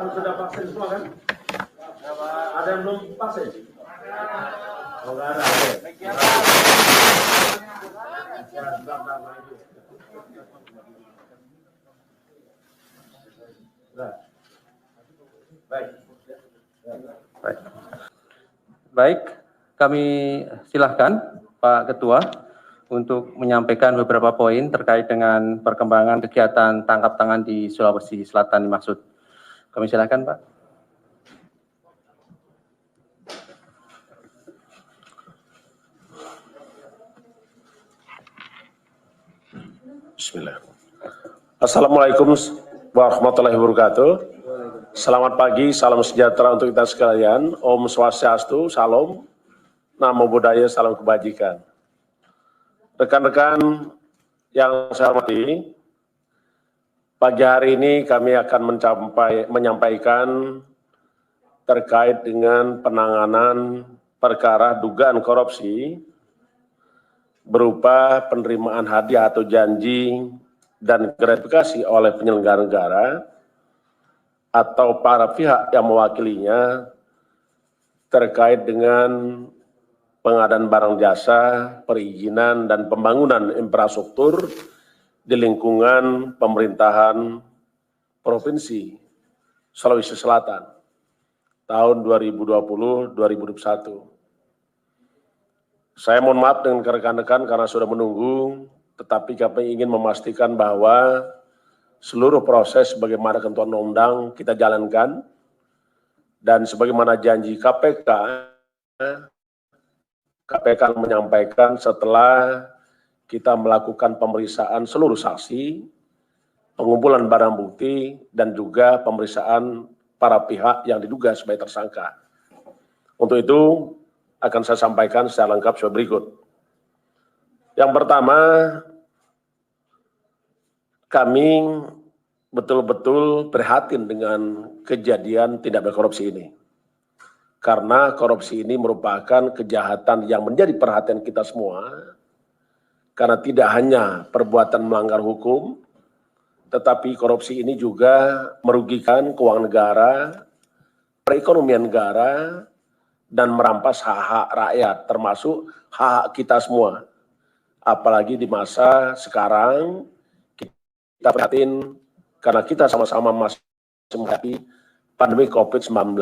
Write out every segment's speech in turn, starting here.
sudah vaksin semua kan? Ada yang belum vaksin? Oh, nggak ada. Baik, kami silahkan Pak Ketua untuk menyampaikan beberapa poin terkait dengan perkembangan kegiatan tangkap tangan di Sulawesi Selatan dimaksud. Kami silahkan Pak. Bismillah. Assalamualaikum warahmatullahi wabarakatuh. Selamat pagi, salam sejahtera untuk kita sekalian. Om Swastiastu, salam, namo buddhaya, salam kebajikan. Rekan-rekan yang saya hormati, pagi hari ini kami akan menyampaikan terkait dengan penanganan perkara dugaan korupsi berupa penerimaan hadiah atau janji dan gratifikasi oleh penyelenggara negara atau para pihak yang mewakilinya terkait dengan pengadaan barang jasa, perizinan, dan pembangunan infrastruktur di lingkungan pemerintahan Provinsi Sulawesi Selatan tahun 2020-2021. Saya mohon maaf dengan rekan-rekan karena sudah menunggu, tetapi kami ingin memastikan bahwa seluruh proses bagaimana ketentuan undang kita jalankan, dan sebagaimana janji KPK menyampaikan setelah kita melakukan pemeriksaan seluruh saksi, pengumpulan barang bukti, dan juga pemeriksaan para pihak yang diduga sebagai tersangka. Untuk itu akan saya sampaikan secara lengkap sebagai berikut. Yang pertama, kami betul-betul prihatin dengan kejadian tindak pidana korupsi ini. Karena korupsi ini merupakan kejahatan yang menjadi perhatian kita semua, karena tidak hanya perbuatan melanggar hukum, tetapi korupsi ini juga merugikan keuangan negara, perekonomian negara, dan merampas hak-hak rakyat, termasuk hak kita semua. Apalagi di masa sekarang, kita prihatin karena kita sama-sama masih menghadapi pandemi COVID-19.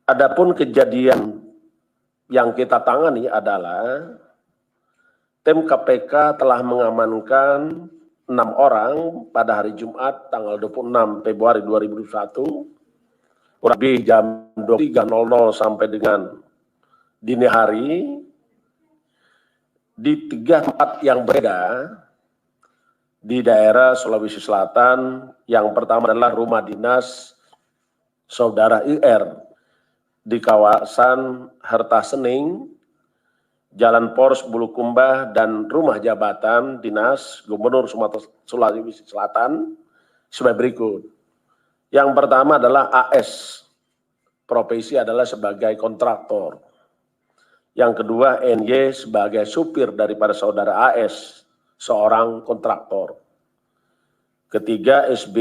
Adapun kejadian yang kita tangani adalah tim KPK telah mengamankan 6 orang pada hari Jumat tanggal 26 Februari 2021, kurang lebih jam 23.00 sampai dengan dini hari, di 3 tempat yang berbeda di daerah Sulawesi Selatan. Yang pertama adalah rumah dinas Saudara IR di kawasan Harta Sening, Jalan Pors Bulukumba, dan rumah jabatan dinas Gubernur Sumatera Sulawesi Selatan sebagai berikut. Yang pertama adalah AS, profesi adalah sebagai kontraktor. Yang kedua NY sebagai supir daripada saudara AS, seorang kontraktor. Ketiga SB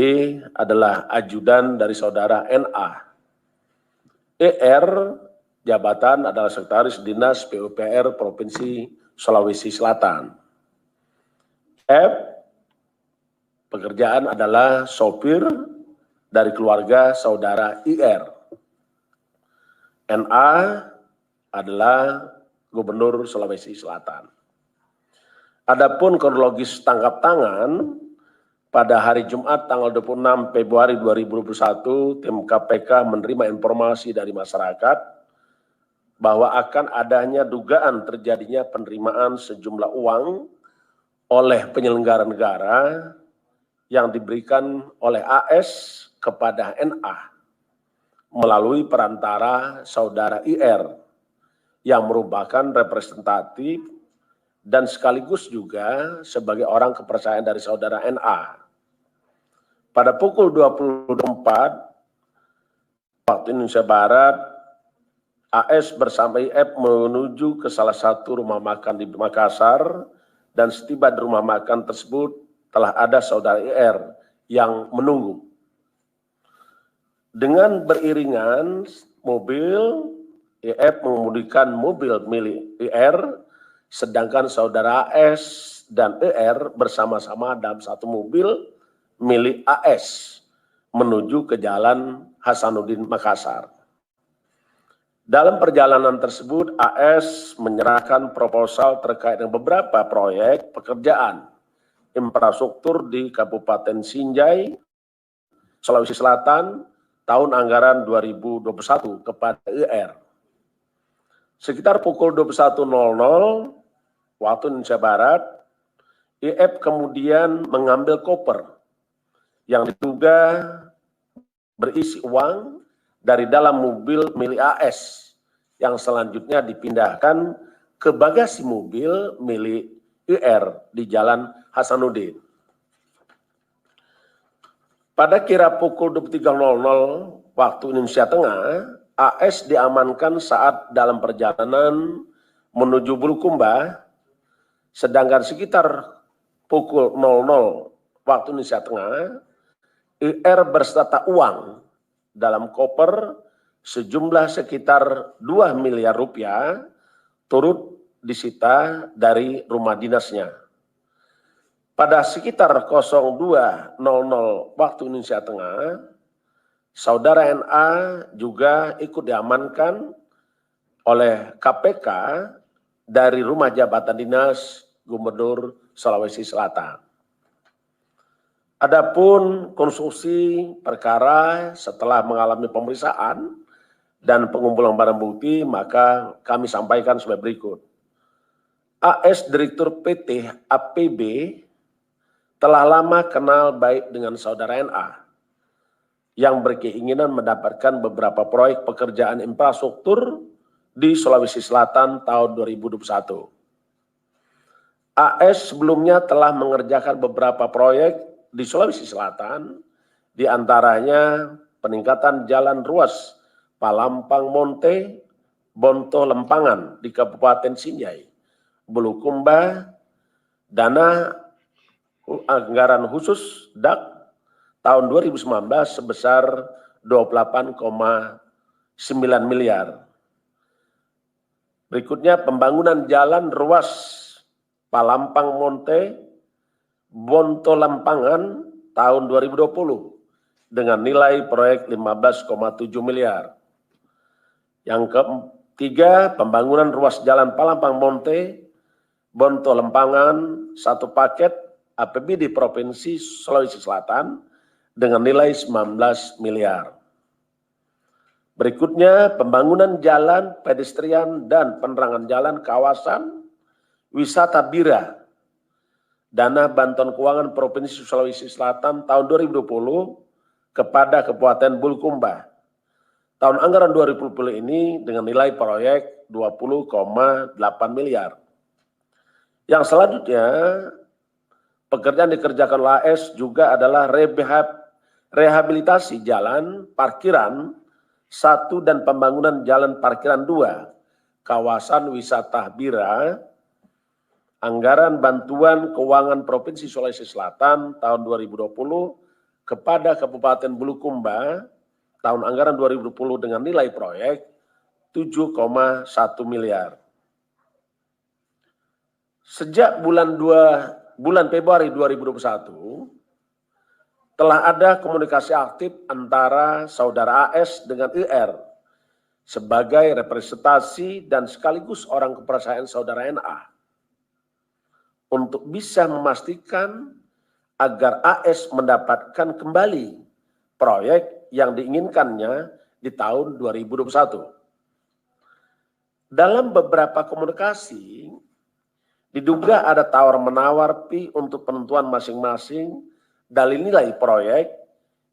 adalah ajudan dari saudara NA. ER jabatan adalah sekretaris dinas PUPR Provinsi Sulawesi Selatan. F pekerjaan adalah sopir dari keluarga saudara IR. NA adalah Gubernur Sulawesi Selatan. Adapun kronologis tangkap tangan, pada hari Jumat tanggal 26 Februari 2021, tim KPK menerima informasi dari masyarakat bahwa akan adanya dugaan terjadinya penerimaan sejumlah uang oleh penyelenggara negara yang diberikan oleh AS kepada NA melalui perantara saudara IR yang merupakan representatif dan sekaligus juga sebagai orang kepercayaan dari saudara NA. Pada pukul 24 waktu Indonesia Barat, AS bersama IF menuju ke salah satu rumah makan di Makassar, dan setiba di rumah makan tersebut telah ada saudara IR yang menunggu. Dengan beriringan mobil, IF mengemudikan mobil milik IR, sedangkan saudara AS dan ER bersama-sama dalam satu mobil milik AS menuju ke Jalan Hasanuddin Makassar. Dalam perjalanan tersebut, AS menyerahkan proposal terkait dengan beberapa proyek pekerjaan infrastruktur di Kabupaten Sinjai, Sulawesi Selatan, tahun anggaran 2021 kepada IR. Sekitar pukul 21.00 waktu Indonesia Barat, IF kemudian mengambil koper yang diduga berisi uang dari dalam mobil milik AS yang selanjutnya dipindahkan ke bagasi mobil milik IR di Jalan Hasanuddin. Pada kira pukul 23.00 waktu Indonesia Tengah, AS diamankan saat dalam perjalanan menuju Bulukumba, sedangkan sekitar pukul 00 waktu Indonesia Tengah, IR berserta uang dalam koper sejumlah sekitar 2 miliar rupiah turut disita dari rumah dinasnya. Pada sekitar 02.00 waktu Indonesia Tengah, saudara NA juga ikut diamankan oleh KPK dari rumah jabatan dinas Gubernur Sulawesi Selatan. Adapun konstruksi perkara setelah mengalami pemeriksaan dan pengumpulan barang bukti, maka kami sampaikan sebagai berikut. AS Direktur PT APB telah lama kenal baik dengan saudara NA yang berkeinginan mendapatkan beberapa proyek pekerjaan infrastruktur di Sulawesi Selatan tahun 2021. AS sebelumnya telah mengerjakan beberapa proyek di Sulawesi Selatan, di antaranya peningkatan jalan ruas Palampang Monte, Bonto Lempangan di Kabupaten Sinjai, Bulukumba, dana anggaran khusus DAK tahun 2019 sebesar 28,9 miliar. Berikutnya pembangunan jalan ruas Palampang Monte, Bonto Lempangan tahun 2020 dengan nilai proyek 15,7 miliar. Yang ketiga, pembangunan ruas jalan Palampang Monte, Bonto Lempangan, satu paket APBD Provinsi Sulawesi Selatan dengan nilai 19 miliar. Berikutnya, pembangunan jalan pedestrian dan penerangan jalan kawasan wisata Bira, dana bantuan keuangan Provinsi Sulawesi Selatan tahun 2020 kepada Kabupaten Bulukumba. Tahun anggaran 2020 ini dengan nilai proyek 20,8 miliar. Yang selanjutnya, pekerjaan dikerjakan oleh AS juga adalah rehabilitasi jalan parkiran 1 dan pembangunan jalan parkiran 2, kawasan wisata Bira, anggaran bantuan keuangan Provinsi Sulawesi Selatan tahun 2020 kepada Kabupaten Bulukumba, tahun anggaran 2020 dengan nilai proyek 7,1 miliar. Sejak bulan Februari 2021, telah ada komunikasi aktif antara saudara AS dengan IR sebagai representasi dan sekaligus orang kepercayaan saudara NA untuk bisa memastikan agar AS mendapatkan kembali proyek yang diinginkannya di tahun 2021. Dalam beberapa komunikasi, diduga ada tawar-menawar untuk penentuan masing-masing dalil nilai proyek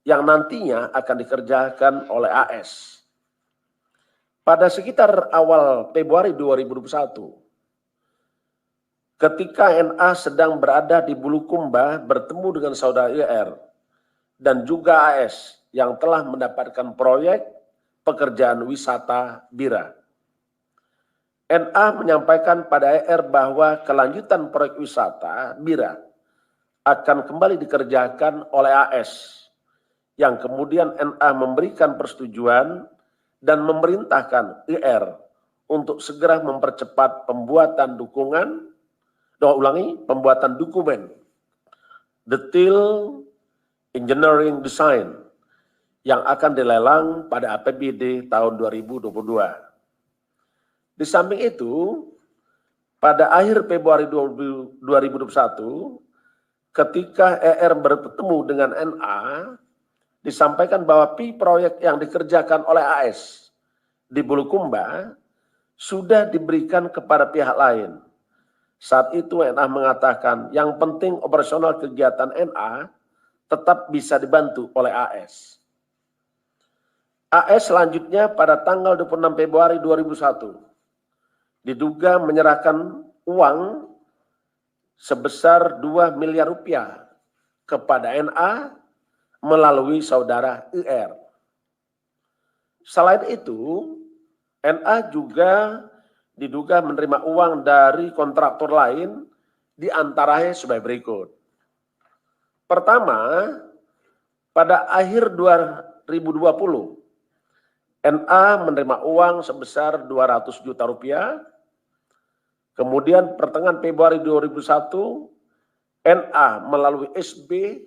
yang nantinya akan dikerjakan oleh AS. Pada sekitar awal Februari 2021, ketika NA sedang berada di Bulukumba bertemu dengan saudara IR dan juga AS yang telah mendapatkan proyek pekerjaan wisata Bira. NA menyampaikan pada IR bahwa kelanjutan proyek wisata Bira akan kembali dikerjakan oleh AS yang kemudian NA memberikan persetujuan dan memerintahkan IR untuk segera mempercepat pembuatan pembuatan dokumen detail engineering design yang akan dilelang pada APBD tahun 2022. Di samping itu, pada akhir Februari 2021, ketika ER bertemu dengan NA, disampaikan bahwa proyek yang dikerjakan oleh AS di Bulukumba sudah diberikan kepada pihak lain. Saat itu NA mengatakan yang penting operasional kegiatan NA tetap bisa dibantu oleh AS. AS selanjutnya pada tanggal 26 Februari 2001 diduga menyerahkan uang sebesar 2 miliar rupiah kepada NA melalui saudara IR. Selain itu, NA juga diduga menerima uang dari kontraktor lain, di antaranya sebagai berikut. Pertama, pada akhir 2020, NA menerima uang sebesar 200 juta rupiah. Kemudian pertengahan Februari 2001, NA melalui SB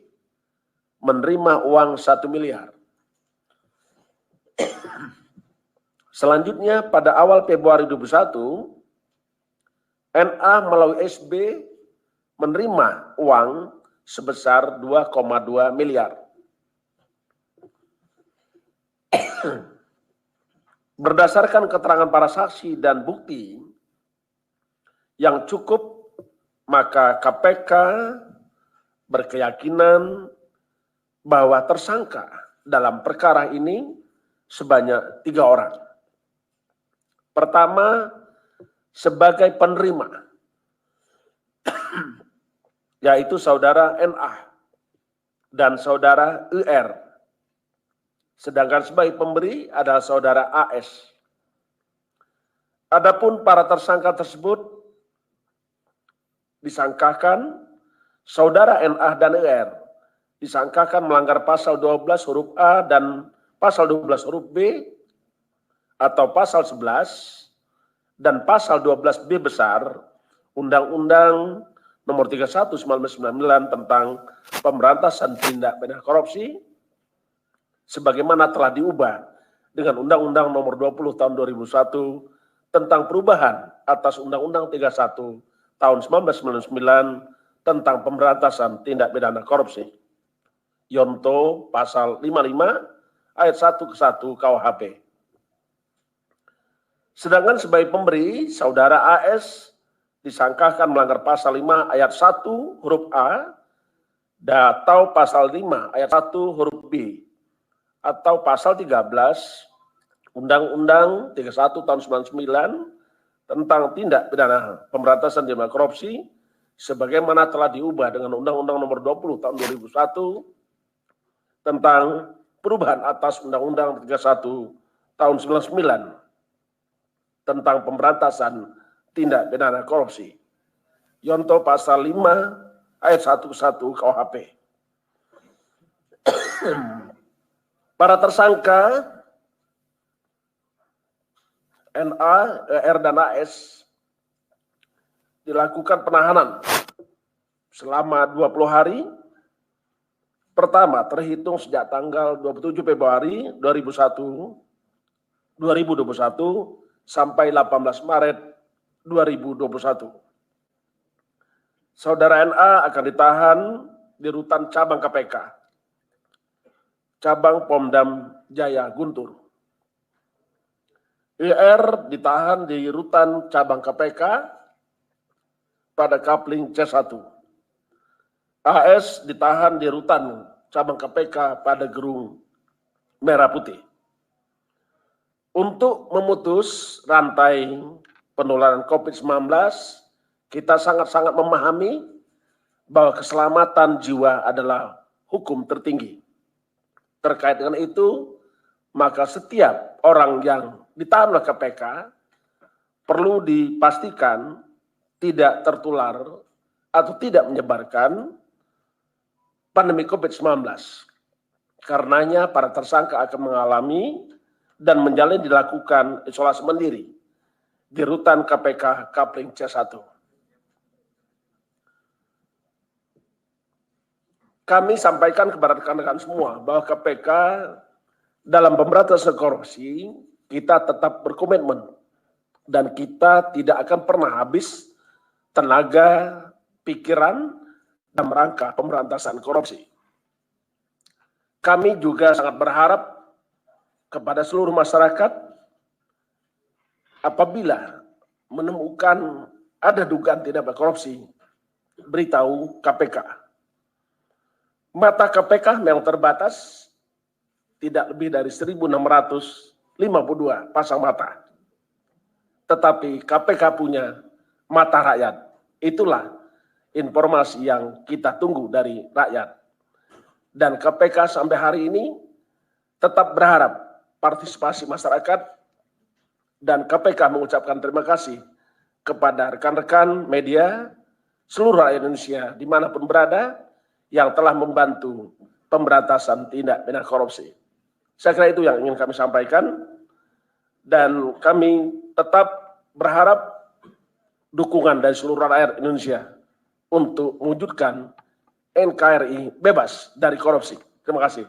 menerima uang 1 miliar. Selanjutnya pada awal Februari 2021, NA melalui SB menerima uang sebesar 2,2 miliar. Berdasarkan keterangan para saksi dan bukti yang cukup, maka KPK berkeyakinan bahwa tersangka dalam perkara ini sebanyak 3 orang. Pertama, sebagai penerima, yaitu saudara NA dan saudara IR. Sedangkan sebagai pemberi adalah saudara AS. Adapun para tersangka tersebut disangkakan saudara NA dan IR disangkakan melanggar pasal 12 huruf A dan pasal 12 huruf B atau pasal 11 dan pasal 12B besar Undang-Undang Nomor 31 1999 tentang Pemberantasan Tindak Pidana Korupsi sebagaimana telah diubah dengan Undang-Undang Nomor 20 Tahun 2001 tentang perubahan atas Undang-Undang 31 Tahun 1999 tentang Pemberantasan Tindak Pidana Korupsi. Yonto pasal 55 ayat 1 ke 1 KUHP. Sedangkan sebagai pemberi, saudara AS disangkakan melanggar pasal 5 ayat 1 huruf A atau pasal 5 ayat 1 huruf B atau pasal 13 Undang-Undang 31 tahun 99 tentang tindak pidana pemberantasan tindak korupsi sebagaimana telah diubah dengan Undang-Undang Nomor 20 tahun 2001 tentang perubahan atas Undang-Undang 31 tahun 99 tentang pemberantasan tindak pidana korupsi. Yonto pasal 5 ayat 1 ke 1 KUHP. Para tersangka NA, ER dan AS dilakukan penahanan selama 20 hari. Pertama, terhitung sejak tanggal 27 Februari 2021 sampai 18 Maret 2021. Saudara NA akan ditahan di rutan cabang KPK, cabang Pomdam Jaya Guntur. IR ditahan di rutan cabang KPK pada Kapling C1. AS ditahan di rutan cabang KPK pada Gerung Merah Putih. Untuk memutus rantai penularan COVID-19, kita sangat-sangat memahami bahwa keselamatan jiwa adalah hukum tertinggi. Terkait dengan itu, maka setiap orang yang ditahan oleh KPK perlu dipastikan tidak tertular atau tidak menyebarkan pandemi COVID-19. Karenanya para tersangka akan mengalami dan menjalani dilakukan isolasi mandiri di rutan KPK Kapling C1. Kami sampaikan kepada rekan-rekan semua bahwa KPK dalam pemberantasan korupsi kita tetap berkomitmen dan kita tidak akan pernah habis tenaga, pikiran, dalam rangka pemberantasan korupsi. Kami juga sangat berharap kepada seluruh masyarakat apabila menemukan ada dugaan tindak pidana korupsi, beritahu KPK. Mata KPK memang terbatas, tidak lebih dari 1.652 pasang mata. Tetapi KPK punya mata rakyat. Itulah informasi yang kita tunggu dari rakyat. Dan KPK sampai hari ini tetap berharap partisipasi masyarakat, dan KPK mengucapkan terima kasih kepada rekan-rekan media seluruh rakyat Indonesia dimanapun berada yang telah membantu pemberantasan tindak pidana korupsi. Saya kira itu yang ingin kami sampaikan, dan kami tetap berharap dukungan dari seluruh rakyat Indonesia untuk mewujudkan NKRI bebas dari korupsi. Terima kasih.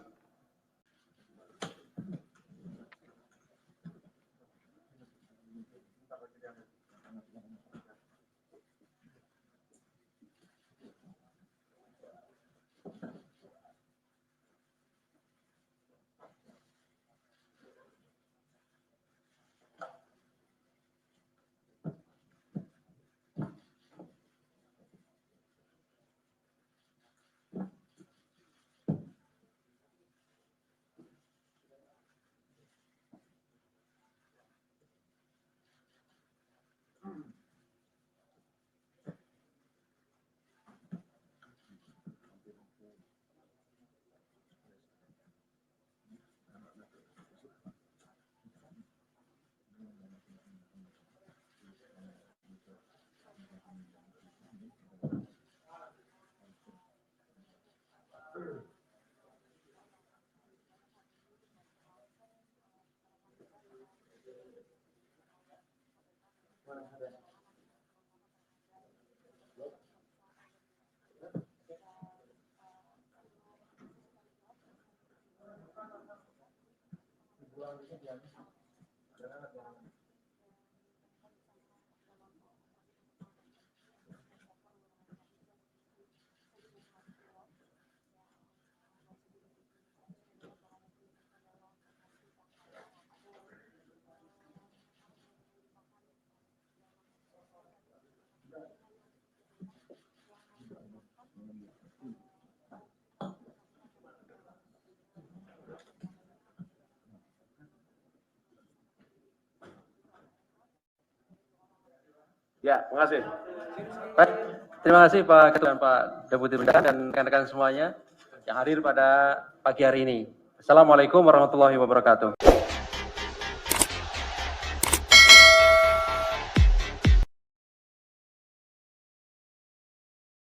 Ya, terima kasih. Baik, terima kasih Pak Ketua dan Pak Deputi Bendahara dan rekan-rekan semuanya yang hadir pada pagi hari ini. Assalamualaikum warahmatullahi wabarakatuh.